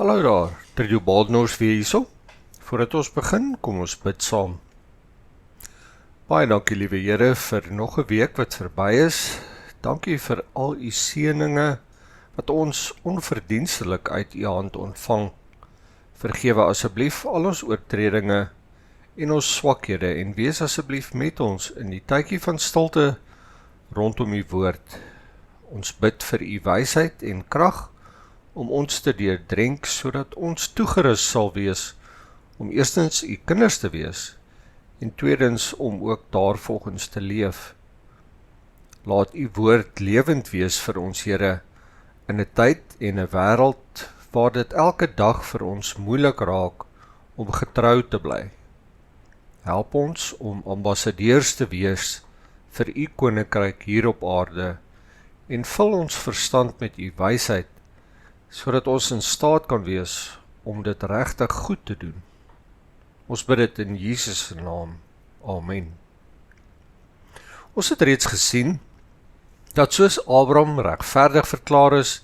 Hallo daar, Trio Baldnors weer hierso. Voordat ons begin, kom ons bid saam. Baie dankie liewe Here vir nog 'n week wat verby is. Dankie vir al u seëninge wat ons onverdienstelik uit u hand ontvang. Vergewe asseblief al ons oortredinge en ons swakhede en wees asseblief met ons in die tydjie van stilte rondom u woord. Ons bid vir u wysheid en krag om ons te deurdrenk, sodat ons toegerus sal wees om eerstens u kinders te wees en tweedens om ook daarvolgens te leef. Laat u woord lewend wees vir ons Here in 'n tyd en 'n wêreld waar dit elke dag vir ons moeilik raak om getrou te bly. Help ons om ambassadeurs te wees vir u koninkryk hier op aarde en vul ons verstand met u wysheid, sodat ons in staat kan wees om dit regtig goed te doen. Ons bid dit in Jesus se naam. Amen. Ons het reeds gesien dat soos Abraham regverdig verklaar is,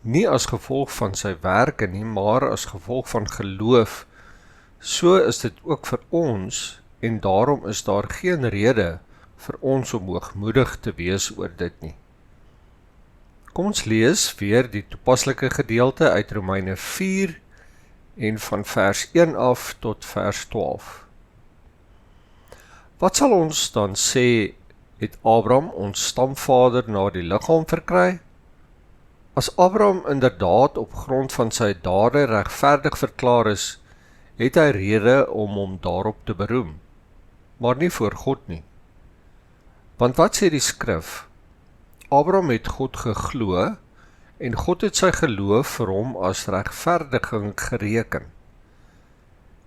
nie as gevolg van sy werke nie, maar as gevolg van geloof, so is dit ook vir ons, en daarom is daar geen rede vir ons om hoogmoedig te wees oor dit nie. Kom ons lees weer die toepaslike gedeelte uit Romeine 4 en van vers 1 af tot vers 12. Wat sal ons dan sê, het Abraham ons stamvader na die liggaam verkry? As Abraham inderdaad op grond van sy dade regverdig verklaar is, het hy rede om hom daarop te beroem, maar nie voor God nie. Want wat sê die skrif? Abraham het God geglo, en God het sy geloof vir hom as regverdiging gereken.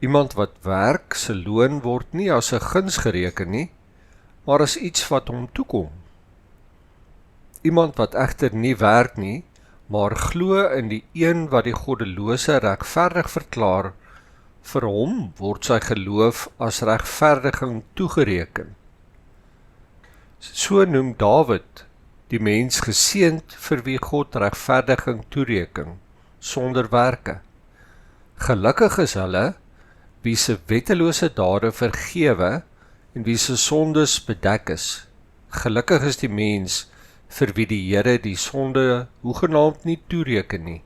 Iemand wat werk, sy loon word nie as 'n guns gereken nie, maar as iets wat hom toekom. Iemand wat egter nie werk nie, maar glo in die een wat die goddelose regverdig verklaar, vir hom word sy geloof as regverdiging toegereken. So noem Dawid die mens geseënd vir wie God regverdiging toereken, sonder werke. Gelukkig is hulle, wie se wettelose dade vergewe en wie se sondes bedek is. Gelukkig is die mens vir wie die Here die sonde hoegenaamd nie toereken nie.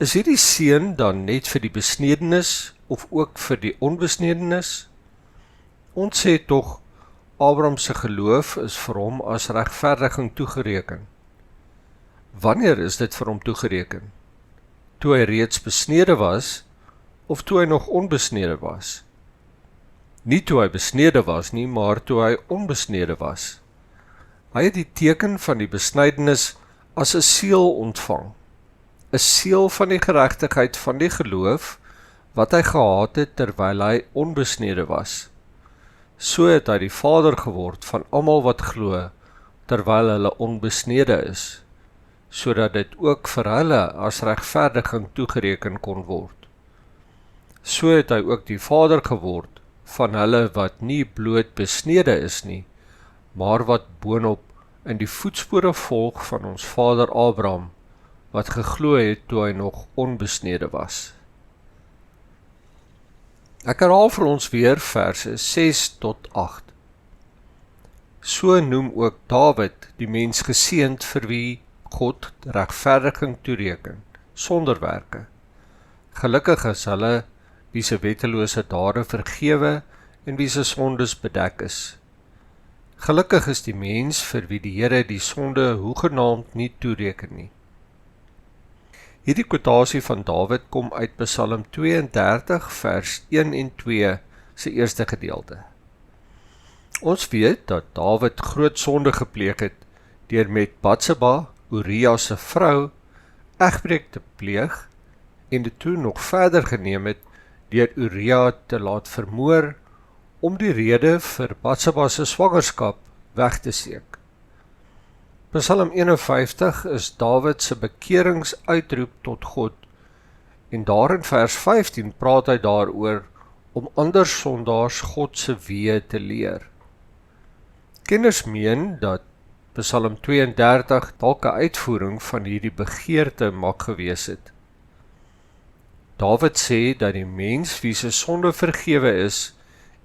Is hierdie seën dan net vir die besnedenis of ook vir die onbesnedenis? Ons sê tog, Abraham se geloof is vir hom as regverdiging toegereken. Wanneer is dit vir hom toegereken? Toe hy reeds besnede was, of toe hy nog onbesnede was? Nie toe hy besnede was nie, maar toe hy onbesnede was. Hy het die teken van die besnydenis as 'n seël ontvang, 'n seël van die geregtigheid van die geloof, wat hy gehad het terwyl hy onbesnede was. So het hy die vader geword van almal wat glo, terwyl hulle onbesnede is, sodat dit ook vir hulle as regverdiging toegereken kon word. So het hy ook die vader geword van hulle wat nie bloot besnede is nie, maar wat boonop in die voetspore volg van ons vader Abraham, wat geglo het toe hy nog onbesnede was. Ek herhaal vir ons weer verse 6 tot 8. So noem ook Dawid die mens geseënd vir wie God regverdiging toereken, sonder werke. Gelukkig is hulle wie se wettelose dade vergewe en wie se sondes bedek is. Gelukkig is die mens vir wie die Here die sonde hoegenaamd nie toereken nie. Hierdie kwotasie van Dawid kom uit Psalm 32 vers 1 en 2 se eerste gedeelte. Ons weet dat Dawid groot sonde gepleeg het deur met Batseba, Uria se vrou, egbreek te pleeg en dit toe nog verder geneem het deur Uria te laat vermoor om die rede vir Batseba se swangerskap weg te steek. Psalm 51 is Dawid se bekeringsuitroep tot God, en daar in vers 15 praat hy daaroor om ander sondaars God se weë te leer. Kenners meen dat Psalm 32 dalk 'n uitvoering van hierdie begeerte mag gewees het. Dawid sê dat die mens wie se sonde vergewe is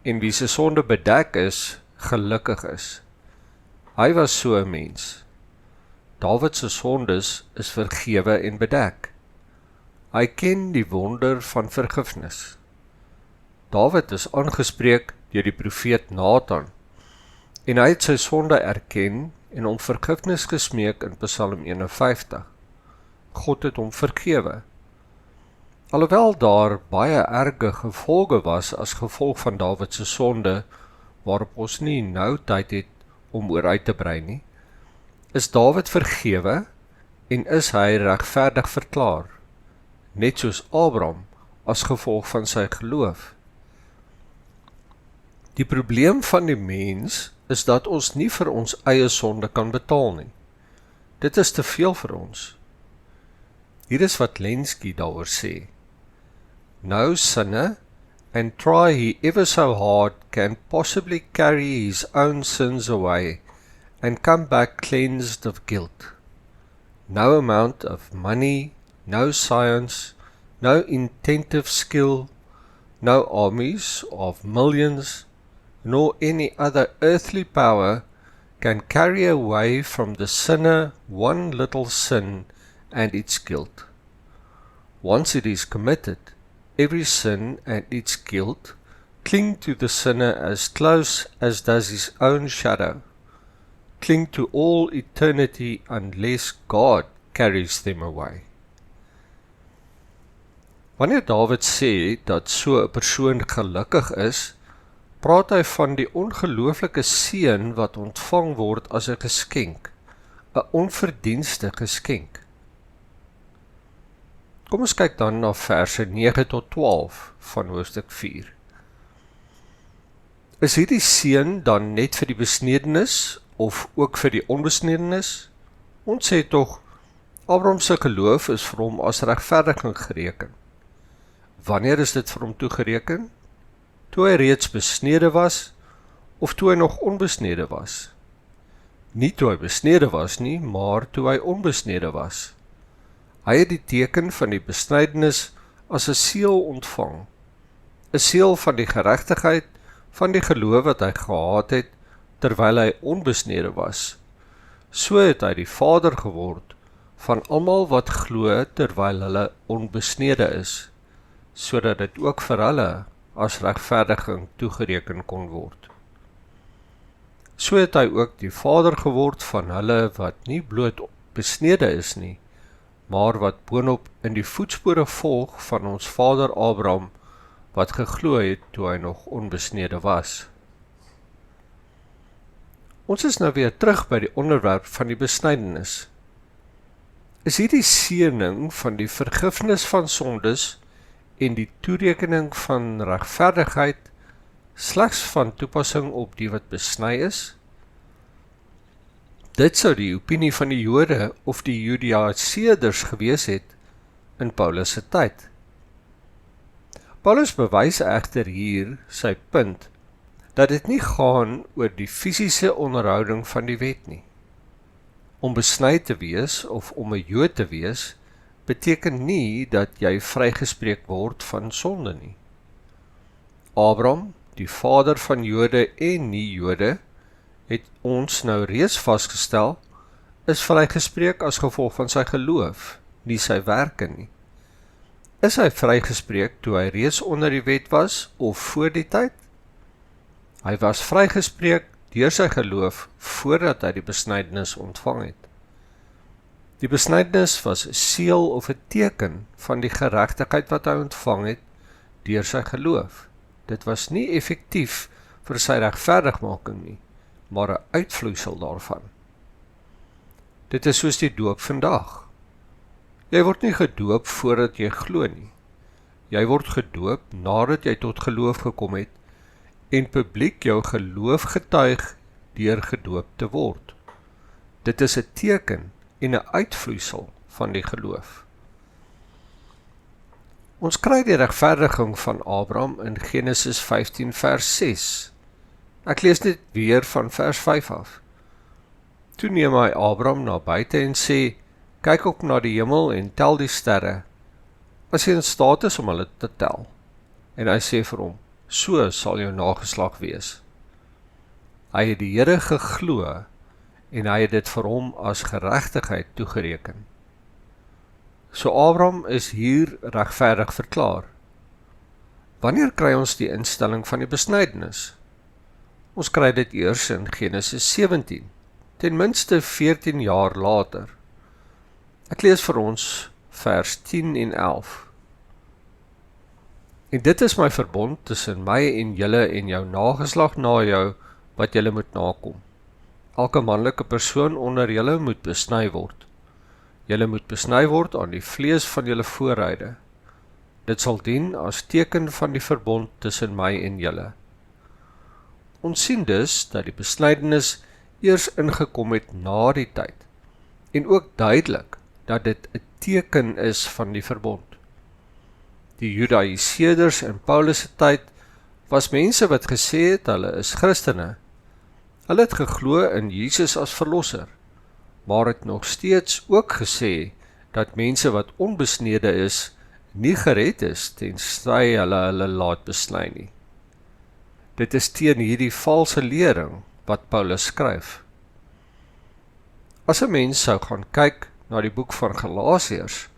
en wie se sonde bedek is, gelukkig is. Hy was so 'n mens. Dawid se sondes is vergewe en bedek. Hy ken die wonder van vergifnis. Dawid is aangespreek deur die profeet Nathan en hy het sy sonde erken en om vergifnis gesmeek in Psalm 51. God het hom vergewe. Alhoewel daar baie erge gevolge was as gevolg van Dawid se sonde, waarop ons nie nou tyd het om oor uit te brei nie, is Dawid vergewe en is hy regverdig verklaar, net soos Abraham as gevolg van sy geloof. Die probleem van die mens is dat ons nie vir ons eie sonde kan betaal nie. Dit is te veel vir ons. Hier is wat Lenski daaroor sê. No sinner, and try he ever so hard, can possibly carry his own sins away and come back cleansed of guilt. No amount of money, no science, no intensive skill, no armies of millions, nor any other earthly power can carry away from the sinner one little sin and its guilt. Once it is committed, every sin and its guilt cling to the sinner as close as does his own shadow, cling to all eternity unless God carries them away. Wanneer Dawid sê dat so 'n persoon gelukkig is, praat hy van die ongelooflike seën wat ontvang word as 'n geskenk, 'n onverdienste geskenk. Kom ons kyk dan na verse 9 tot 12 van hoofstuk 4. Is hierdie seën dan net vir die besnedenis of ook vir die onbesnedenis? Ons sê tog, Abraham se geloof is vir hom as regverdiging gereken. Wanneer is dit vir hom toegereken? Toe hy reeds besnede was, of toe hy nog onbesnede was? Nie toe hy besnede was nie, maar toe hy onbesnede was. Hy het die teken van die besnydenis as 'n seël ontvang, 'n seël van die geregtigheid van die geloof wat hy gehad het terwyl hy onbesnede was. So het hy die vader geword van almal wat glo terwyl hulle onbesnede is, sodat dit ook vir hulle as regverdiging toegereken kon word. So het hy ook die vader geword van hulle wat nie bloot besnede is nie, maar wat boonop in die voetspore volg van ons vader Abraham, wat geglo het toe hy nog onbesnede was. Ons is nou weer terug by die onderwerp van die besnydenis. Is hierdie seëning van die vergifnis van sondes en die toerekening van regverdigheid slegs van toepassing op die wat besny is? Dit sou die opinie van die Jode of die Judaïseerders gewees het in Paulus se tyd. Paulus bewys egter hier sy punt, dat dit nie gaan oor die fisiese onderhouding van die wet nie. Om besny te wees of om 'n Jood te wees, beteken nie dat jy vrygespreek word van sonde nie. Abraham, die vader van Jode en nie-Jode, het ons nou reeds vasgestel, is vrygespreek as gevolg van sy geloof, nie sy werke nie. Is hy vrygespreek toe hy reeds onder die wet was of voor die tyd? Hy was vrygespreek deur sy geloof voordat hy die besnydenis ontvang het. Die besnydenis was 'n seël of 'n teken van die geregtigheid wat hy ontvang het deur sy geloof. Dit was nie effektief vir sy regverdigmaking nie, maar 'n uitvloeisel daarvan. Dit is soos die doop vandag. Jy word nie gedoop voordat jy glo nie. Jy word gedoop nadat jy tot geloof gekom het en publiek jou geloof getuig deur gedoop te word. Dit is 'n teken en 'n uitvloeisel van die geloof. Ons kry die regverdiging van Abraham in Genesis 15 vers 6. Ek lees dit weer van vers 5 af. Toe neem hy Abraham na buite en sê, kyk op na die hemel en tel die sterre, as hy in staat is om hulle te tel. En hy sê vir hom, so sal jou nageslag wees. Hy het die Here geglo, en hy het dit vir hom as geregtigheid toegereken. So Abraham is hier regverdig verklaar. Wanneer kry ons die instelling van die besnydenis? Ons kry dit eers in Genesis 17, ten minste 14 jaar later. Ek lees vir ons vers 10 en 11. En dit is my verbond tussen my en julle en jou nageslag na jou, wat julle moet nakom. Elke manlike persoon onder julle moet besny word. Julle moet besny word aan die vlees van julle voorhuide. Dit sal dien as teken van die verbond tussen my en julle. Ons sien dus dat die besnydenis eers ingekom het na die tyd, en ook duidelik dat dit 'n teken is van die verbond. Die Judaïseerders in Paulus se tyd was mense wat gesê het hulle is Christene. Hulle het geglo in Jesus as verlosser, maar het nog steeds ook gesê dat mense wat onbesnede is, nie gered is tensy hulle laat besny nie. Dit is teen hierdie valse lering wat Paulus skryf. As 'n mens sou gaan kyk na die boek van Galasiërs,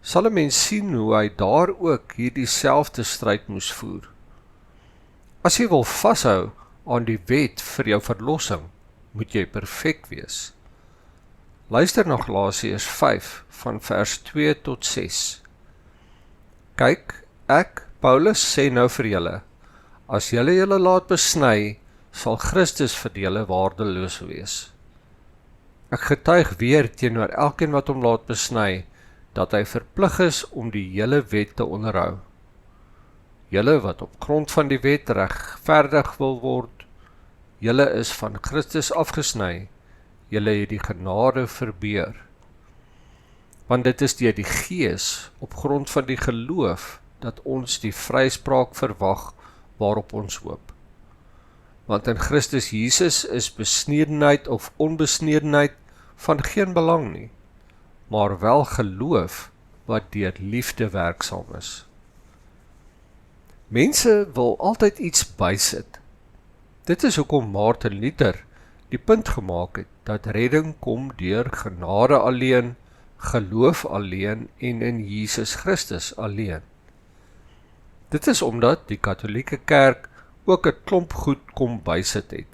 sal 'n mens sien hoe hy daar ook hierdie selfde stryd moes voer. As jy wil vashou aan die wet vir jou verlossing, moet jy perfek wees. Luister na Galasiërs 5 van vers 2 tot 6. Kyk, ek, Paulus, sê nou vir julle, as julle laat besny, sal Christus vir julle waardeloos wees. Ek getuig weer teenoor elkeen wat hom laat besny, dat hy verplig is om die hele wet te onderhou. Julle wat op grond van die wet regverdig wil word, julle is van Christus afgesny, julle het die genade verbeur. Want dit is deur die Gees, op grond van die geloof, dat ons die vryspraak verwag waarop ons hoop. Want in Christus Jesus is besnedenheid of onbesnedenheid van geen belang nie, maar wel geloof wat deur liefde werksaam is. Mense wil altyd iets bysit. Dit is hoekom Martin Luther die punt gemaak het, dat redding kom deur genade alleen, geloof alleen en in Jesus Christus alleen. Dit is omdat die Katolieke Kerk ook 'n klomp goed kom bysit het.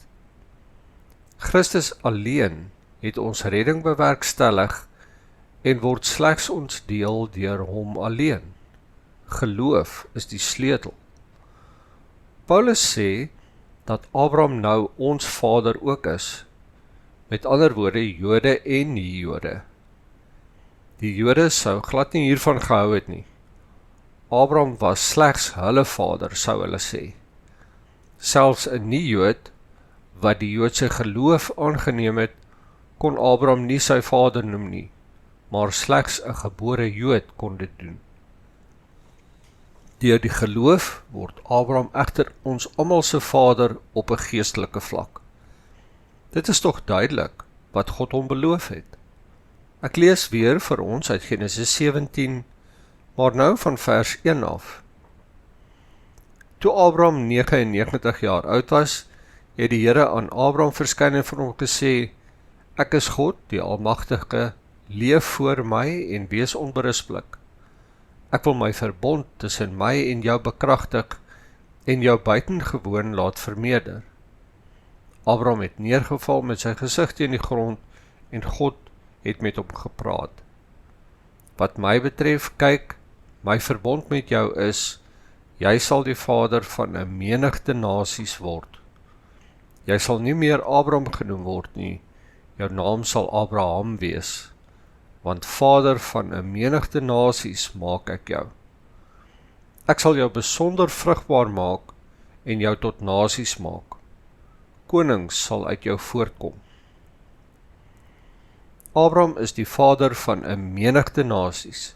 Christus alleen het ons redding bewerkstellig en word slegs ons deel deur hom alleen. Geloof is die sleutel. Paulus sê dat Abraham nou ons vader ook is. Met ander woorde, Jode en nie-Jode. Die Jode sou glad nie hiervan gehou het nie. Abraham was slegs hulle vader, sou hulle sê. Selfs 'n nie-Jood, wat die Joodse geloof aangeneem het, kon Abraham nie sy vader noem nie, maar slegs 'n gebore Jood kon dit doen. Deur die geloof word Abraham egter ons almal se vader op 'n geestelike vlak. Dit is tog duidelik wat God hom beloof het. Ek lees weer vir ons uit Genesis 17, maar nou van vers 1 af. Toe Abraham 99 jaar oud was, het die Here aan Abraham verskyn en vir hom gesê, ek is God, die Almagtige, leef voor my en wees onberisplik. Ek wil my verbond tussen my en jou bekragtig en jou buitengewoon laat vermeerder. Abraham het neergeval met sy gesig teen die grond en God het met hom gepraat. Wat my betref, kyk, my verbond met jou is, jy sal die vader van 'n menigte nasies word. Jy sal nie meer Abraham genoem word nie, jou naam sal Abraham wees, want vader van 'n menigte nasies maak ek jou. Ek sal jou besonder vrugbaar maak en jou tot nasies maak. Konings sal uit jou voortkom. Abraham is die vader van 'n menigte nasies,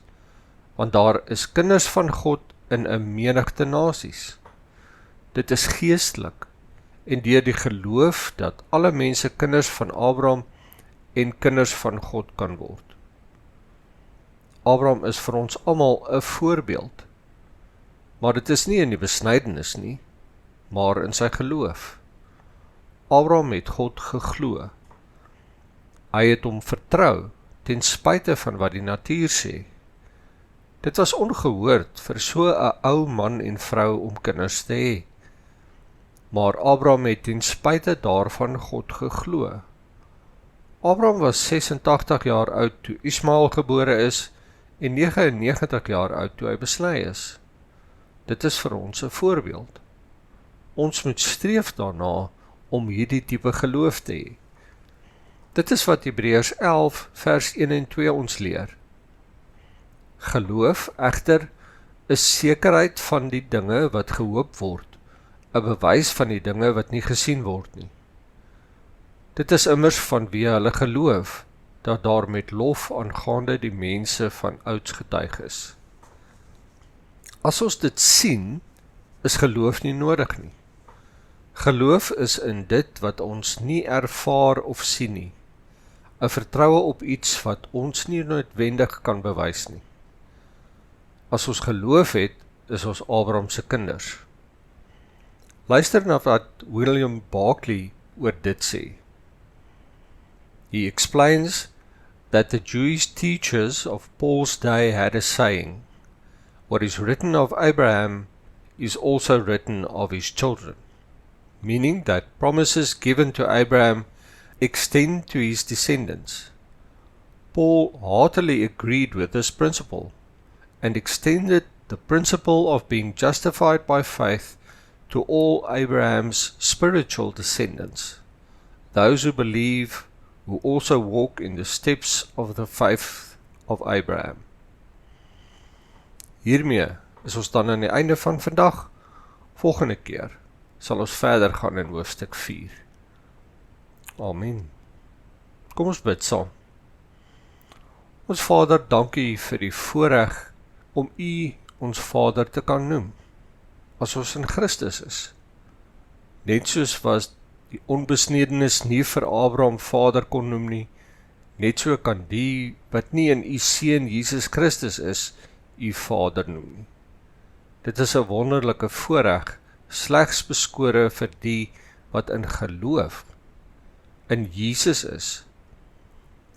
want daar is kinders van God in 'n menigte nasies. Dit is geestelik en deur die geloof dat alle mense kinders van Abraham en kinders van God kan word. Abraham is vir ons almal 'n voorbeeld. Maar dit is nie in die besnydenis nie, maar in sy geloof. Abraham het God geglo. Hy het hom vertrou, ten spyte van wat die natuur sê. Dit was ongehoord vir so 'n ou man en vrou om kinders te hê. Maar Abraham het ten spyte daarvan God geglo. Abraham was 86 jaar oud toe Ismael gebore is en 99 jaar oud toe hy besny is. Dit is vir ons 'n voorbeeld. Ons moet streef daarna om hierdie tipe geloof te hê. Dit is wat Hebreërs 11 vers 1 en 2 ons leer. Geloof egter is sekerheid van die dinge wat gehoop word, 'n bewys van die dinge wat nie gesien word nie. Dit is immers vanweë hulle geloof, dat daar met lof aangaande die mense van ouds getuig is. As ons dit sien, is geloof nie nodig nie. Geloof is in dit wat ons nie ervaar of sien nie, 'n vertroue op iets wat ons nie noodwendig kan bewys nie. As ons geloof het, is ons Abraham se kinders. Luister na wat William Barclay oor dit sê. He explains that the Jewish teachers of Paul's day had a saying, "What is written of Abraham is also written of his children," meaning that promises given to Abraham extend to his descendants. Paul heartily agreed with this principle and extended the principle of being justified by faith to all Abraham's spiritual descendants, those who believe, who also walk in the steps of the faith of Abraham. Hiermee is ons dan aan die einde van vandag. Volgende keer sal ons verder gaan in hoofstuk 4. Amen. Kom ons bid saam. Ons Vader, dankie vir die voorreg om U ons Vader te kan noem, as ons in Christus is. Net soos was die onbesnedenis nie vir Abraham Vader kon noem nie, net so kan die wat nie in U Seun Jesus Christus is, U Vader noem nie. Dit is 'n wonderlike voorreg, slegs beskore vir die wat in geloof in Jesus is,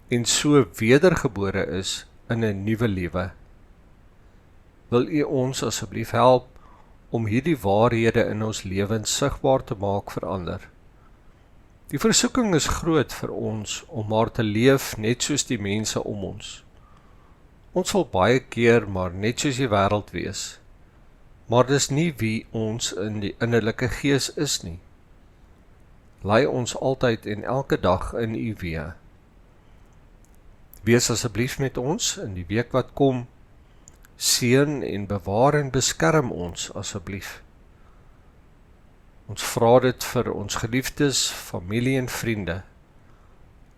en so wedergebore is in 'n nuwe lewe. Wil U ons asseblief help om hierdie waarhede in ons lewens sigbaar te maak vir ander. Die versoeking is groot vir ons om maar te leef net soos die mense om ons. Ons sal baie keer maar net soos die wêreld wees, maar dis nie wie ons in die innerlike gees is nie. Lei ons altyd en elke dag in U weë. Wees asseblief met ons in die week wat kom. Seën en bewaar en beskerm ons asseblief. Ons vra dit vir ons geliefdes, familie en vriende.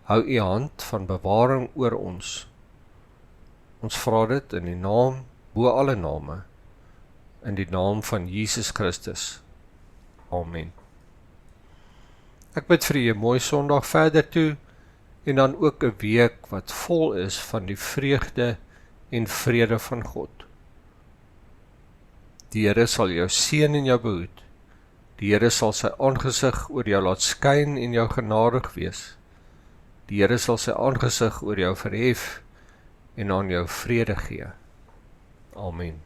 Hou U hand van bewaring oor ons. Ons vra dit in die naam bo alle name, in die naam van Jesus Christus. Amen. Ek bid vir U 'n mooi Sondag verder toe, en dan ook 'n week wat vol is van die vreugde en vrede van God. Die Here sal jou seën en jou behoed. Die Here sal sy aangesig oor jou laat skyn en jou genadig wees. Die Here sal sy aangesig oor jou verhef en aan jou vrede gee. Amen.